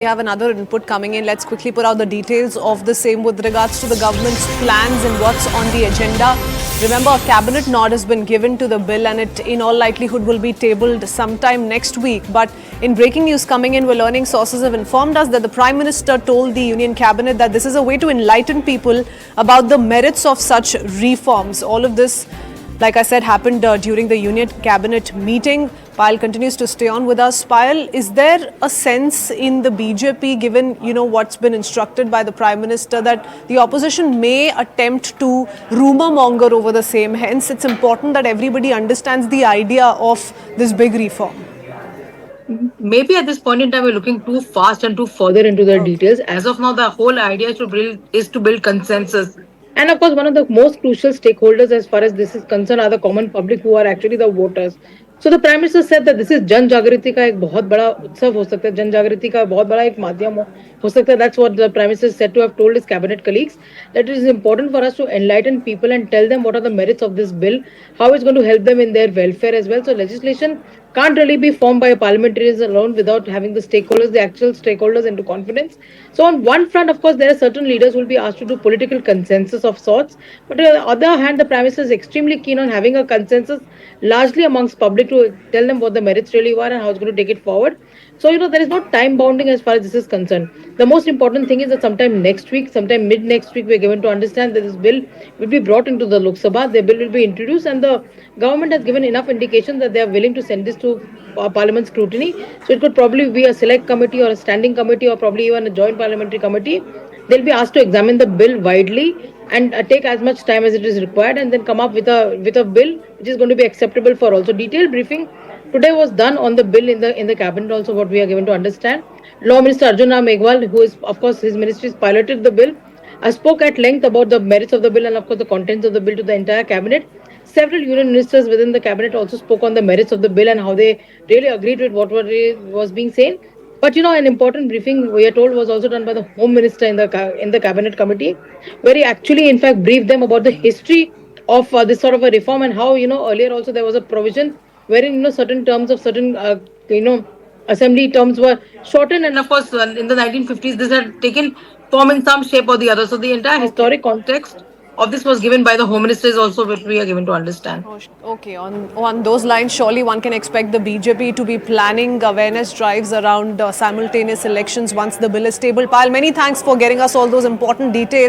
We have another input coming in. Let's quickly put out the details of the same with regards to the government's plans and what's on the agenda. Remember, a cabinet nod has been given to the bill and it in all likelihood will be tabled sometime next week. But in breaking news coming in, we're learning sources have informed us that the Prime Minister told the Union Cabinet that this is a way to enlighten people about the merits of such reforms. All of this, like I said, happened during the Union Cabinet meeting. Payal continues to stay on with us. Payal, is there a sense in the BJP, given what's been instructed by the Prime Minister, that the opposition may attempt to rumour monger over the same? Hence, it's important that everybody understands the idea of this big reform. Maybe at this point in time, we're looking too fast and too further into the details. As of now, the whole idea is to build consensus. And of course, one of the most crucial stakeholders as far as this is concerned are the common public, who are actually the voters. So the Prime Minister said that this is जन जागृति का एक बहुत बड़ा उत्सव हो सकता है, जन जागृति का बहुत बड़ा एक माध्यम हो सकता है. That's what the Prime Minister said to have told his cabinet colleagues, that it is important for us to enlighten people and tell them what are the merits of this bill, how it's going to help them in their welfare as well. So legislation can't really be formed by parliamentarians alone without having the stakeholders, the actual stakeholders, into confidence. So on one front, of course, there are certain leaders who will be asked to do political consensus of sorts. But on the other hand, the Prime Minister is extremely keen on having a consensus largely amongst public to tell them what the merits really are and how it's going to take it forward. So, there is no time bounding as far as this is concerned. The most important thing is that sometime next week, sometime mid next week, we're given to understand that this bill will be brought into the Lok Sabha. The bill will be introduced, and the government has given enough indication that they are willing to send this to Parliament scrutiny. So it could probably be a select committee or a standing committee or probably even a joint parliamentary committee. They'll be asked to examine the bill widely and take as much time as it is required, and then come up with a bill which is going to be acceptable for all. So detailed briefing today was done on the bill in the cabinet. Also, what we are given to understand, Law Minister Arjun Ram Meghwal, who is of course his ministry piloted the bill, spoke at length about the merits of the bill and of course the contents of the bill to the entire cabinet. Several union ministers within the cabinet also spoke on the merits of the bill and how they really agreed with what was being said. But an important briefing, we are told, was also done by the Home Minister in the cabinet committee, where he actually, in fact, briefed them about the history of this sort of a reform and how earlier also there was a provision wherein certain terms of certain assembly terms were shortened, and of course in the 1950s this had taken form in some shape or the other. So the entire historic context of this was given by the Home Minister is also what we are given to understand. Okay, on those lines, surely one can expect the BJP to be planning awareness drives around simultaneous elections once the bill is tabled. Payal, many thanks for getting us all those important details.